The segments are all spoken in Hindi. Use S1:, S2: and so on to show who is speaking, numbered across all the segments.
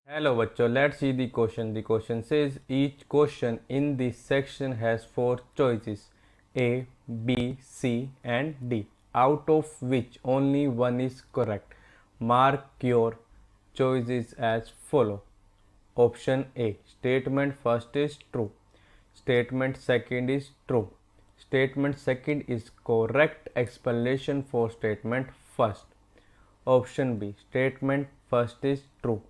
S1: Hello बच्चों, let's see the question. The question says each question in this section has four choices A, B, C and D, out of which only one is correct. Mark your choices as follow. Option A, statement first is true. Statement second is true. Statement second is correct explanation for statement first. Option B, statement first is true.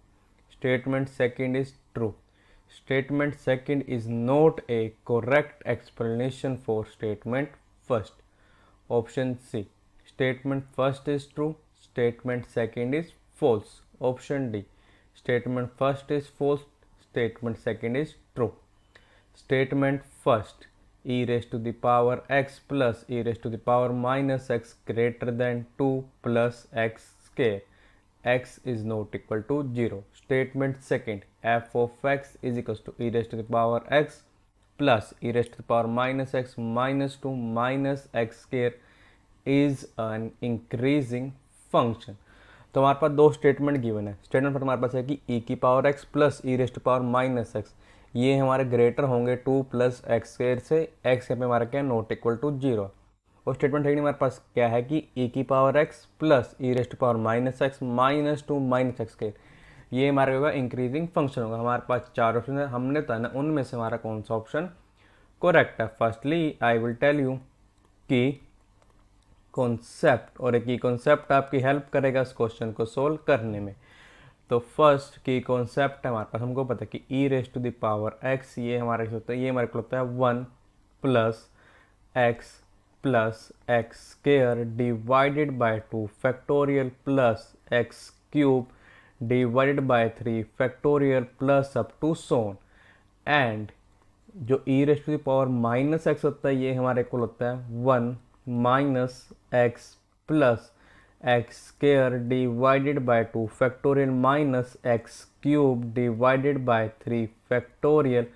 S1: Statement second is true. Statement second is not a correct explanation for statement first. Option C, statement first is true. Statement second is false. Option D, statement first is false. Statement second is true. Statement first, e raised to the power x plus e raised to the power minus x greater than 2 plus x square. X is not equal to 0. Statement second, f of x is equals to e raised to the power x plus e raised to the power minus x minus 2 minus x square is an increasing function. तो हमारे पास दो स्टेटमेंट गिवन है. स्टेटमेंट पर हमारे पास है कि e की power x plus e raised power minus x ये हमारे ग्रेटर होंगे 2 प्लस एक्स स्क्वायर से. x यहाँ पे हमारा क्या है, नॉट इक्वल टू 0. और स्टेटमेंट सेकंड हमारे पास क्या है कि e की power x plus e raised power minus x minus 2 minus x square ये हमारे होगा इंक्रीजिंग फंक्शन होगा. हमारे पास चार ऑप्शन है, हमने तो ना उनमें से हमारा कौन सा ऑप्शन करेक्ट है. Firstly I will tell you कि कॉन्सेप्ट, और एक ही कॉन्सेप्ट आपकी हेल्प करेगा इस क्वेश्चन को सोल्व करने में. तो फर्स्ट की कॉन्सेप्ट है हमारे पास, हमको पता है कि e raise to the power x ये हमारे होता है, ये हमारे को होता है 1 plus x square divided by 2 factorial plus x cube divided by 3 factorial plus up to so on. And जो e raise to the power minus x होता है ये हमारे को होता है 1 minus x plus x square divided by 2 factorial minus x cube divided by 3 factorial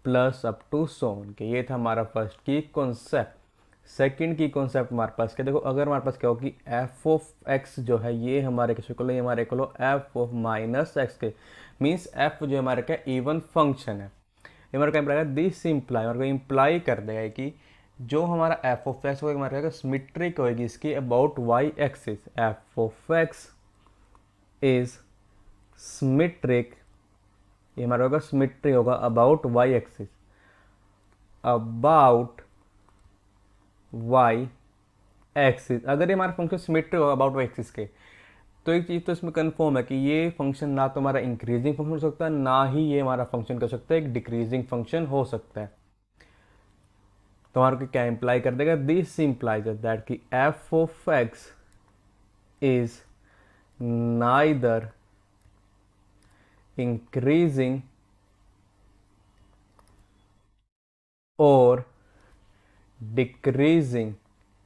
S1: plus up to so on के. ये था हमारा फर्स्ट की कॉन्सेप्ट. सेकंड की कॉन्सेप्ट हमारे पास क्या, देखो अगर हमारे पास क्या होगी एफ ऑफ एक्स जो है ये हमारे किसी को ये हमारे को एफ ऑफ माइनस एक्स के मीन्स एफ जो हमारे क्या इवन फंक्शन है. ये हमारे क्या इम्प्लाई दिस इम्प्लाई हमारे को इम्प्लाई कर देगा कि जो हमारा एफ ऑफ एक्स होगा हमारे सिमेट्रिक होगी इसकी about y axis. F of x is symmetric, ये हमारा होगा सिमेट्री होगा about y axis, about y axis. अगर ये हमारा फंक्शन सिमेट्रिक होगा अबाउट वाई एक्सिस के तो एक चीज़ तो इसमें कन्फर्म है कि ये फंक्शन ना तो हमारा इंक्रीजिंग फंक्शन हो सकता है ना ही ये हमारा फंक्शन कर सकता है एक डिक्रीजिंग फंक्शन हो सकता है. तो हमारे को क्या इंप्लाई कर देगा, दिस इंप्लाइज दैट कि f of x is neither increasing और डिक्रीजिंग.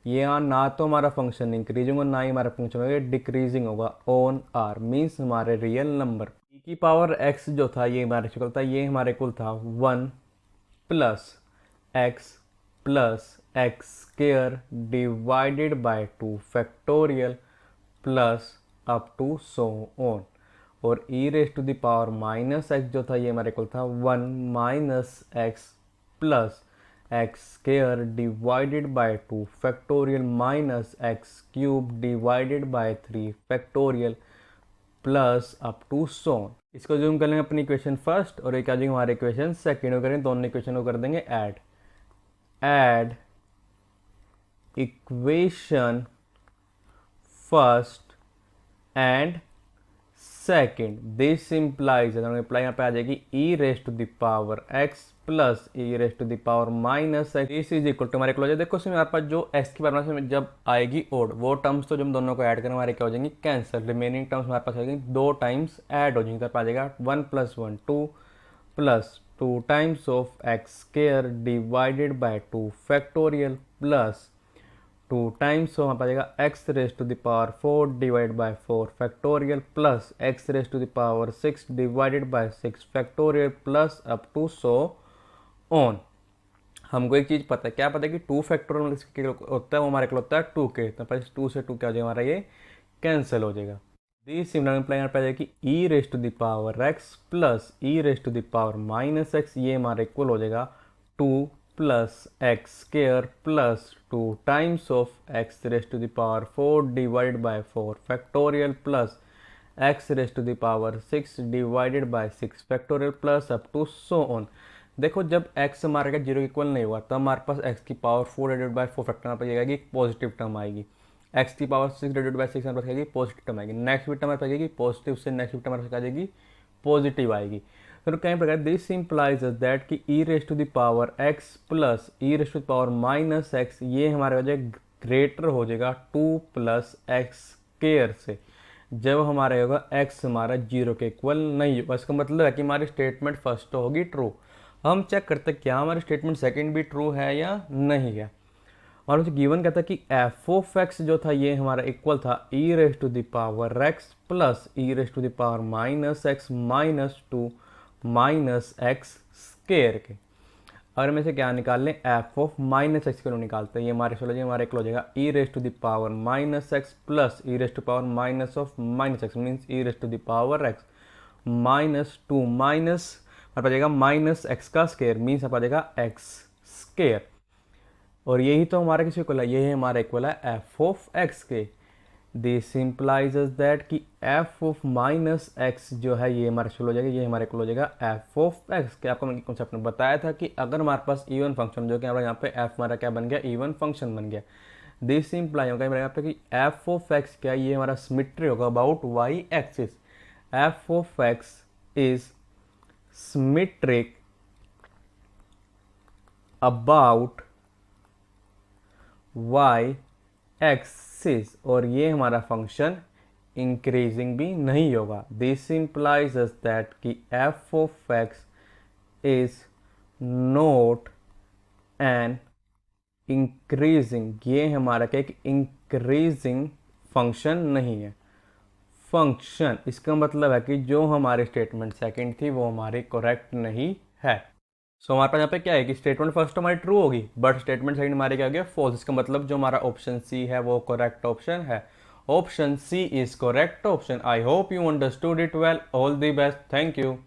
S1: ये यहाँ ना तो हमारा फंक्शन इंक्रीजिंग और ना ही हमारा फंक्शन होगा डिक्रीजिंग होगा ऑन आर मीन्स हमारे रियल नंबर. ई की पावर एक्स जो था ये हमारे इक्वल था, ये हमारे इक्वल था 1 plus x plus x square divided by 2 factorial plus up to so on. और e raise to the power minus x जो था ये हमारे इक्वल था 1 minus x plus x square divided by 2 factorial minus x cube divided by 3 factorial plus up to so on. इसको जूम कर लेंगे अपनी इक्वेशन फर्स्ट और एक आ जाएंगे हमारे इक्वेशन सेकेंड करेंगे, दोनों इक्वेशन को कर देंगे add equation first and second. This implies imply यहाँ पे आ जाएगी e raise to the power x plus e raise to the power minus x. This is equal to हमारे को देखो इसमें हमारे पास जो एक्स की पावर में जब आएगी ओड वो टर्म्स तो जब दोनों को ऐड करें हमारे क्या हो जाएंगी कैंसिल. रिमेनिंग टर्म्स हमारे पास आएगी 2 टाइम्स ऐड हो जाएंगी. तो आ जाएगा 1 + 1 2 plus 2 times of x square divided by 2 factorial plus 2 times of आ जाएगा x raise to the power 4 divide by 4 factorial plus x raise to the power 6 divided by 6 factorial plus up to so on. हमको एक चीज़ पता है, क्या पता है कि 2 फैक्टोरियल होता है वो हमारे को होता है 2 के. तो 2 से 2 क्या हो जाएगा हमारा ये कैंसिल हो जाएगा. दी सिमिलर इम्प्लाई यहाँ पे आ जाएगी e raise to the power x plus e raise to the power minus x, ये हमारा इक्वल हो जाएगा 2 plus x square plus 2 times of x raise to the power 4 divided by 4 factorial plus x raise to the power 6 divided by 6 factorial plus up to so on. देखो जब x हमारे का जीरो के इक्वल नहीं हुआ तब हमारे पास x की पावर 4 डिवाइडेड बाय 4 फैक्टर पर जाएगी, पॉजिटिव टर्म आएगी। x की पावर 6 डिवाइडेड बाय 6 हमारे पास आएगी, पॉजिटिव टर्म आएगी। नेक्स्ट टर्म हमारे पास आएगी पॉजिटिव से, नेक्स्ट टर्म हमारे पास आ जाएगी पॉजिटिव आएगी। तो कहीं प्रकार दिस इंप्लाइज दैट कि e raise to the power x plus e raise to the power minus x, ये हमारे वजह ग्रेटर हो जाएगा 2 प्लस एक्स स्क्वायर से, जब हमारा होगा x हमारा जीरो के इक्वल नहीं होगा। इसका मतलब है कि हमारी स्टेटमेंट फर्स्ट होगी ट्रू। हम चेक करते क्या हमारी स्टेटमेंट सेकंड भी ट्रू है या नहीं है। और मुझे गिवन कहता है कि एफ ऑफ एक्स जो था ये हमारा इक्वल था e raise to the power x plus e raise to the power minus x minus 2 minus x square के। और में से क्या निकाल लें, एफ ऑफ माइनस एक्स को निकालते हैं। ये हमारे सोलह हमारा इक्वल हो जाएगा e raise to the power minus x plus e raise to power minus of minus x means e raise to the power x minus 2 minus हमारे पास जाएगा माइनस एक्स का स्क्वायर मीन्स हमारे जाएगा एक्स स्क्वायर। और यही तो हमारा किसी इक्वल है, यही हमारा इक्वल है एफ ऑफ एक्स के। दिस इम्प्लाइज दैट कि एफ ऑफ माइनस एक्स जो है ये हमारा इक्वल हो जाएगा, ये हमारा इक्वल हो जाएगा एफ ऑफ एक्स के। आपको मैंने कॉन्सेप्ट में बताया था कि अगर हमारे पास इवन फंक्शन जो कि हमारा यहाँ पे एफ हमारा क्या बन गया, इवन फंक्शन बन गया। दिस इम्प्लाई होगा यहाँ पे कि एफ ऑफ एक्स क्या, ये हमारा सिमेट्री होगा about y axis. F of x is symmetric about y axis, और ये हमारा फंक्शन इंक्रीजिंग भी नहीं होगा। दिस इंप्लाइज दैट कि f of x is not an increasing, ये हमारा क्या एक इंक्रीजिंग फंक्शन नहीं है। फंक्शन इसका मतलब है कि जो हमारी स्टेटमेंट सेकंड थी वो हमारी करेक्ट नहीं है। सो हमारे पास यहाँ पे क्या है कि स्टेटमेंट फर्स्ट हमारी ट्रू होगी बट स्टेटमेंट सेकंड हमारे क्या हो गया फॉल्स। इसका मतलब जो हमारा ऑप्शन सी है वो करेक्ट ऑप्शन है। Option C is correct option. I hope you understood it well. All the best. Thank you.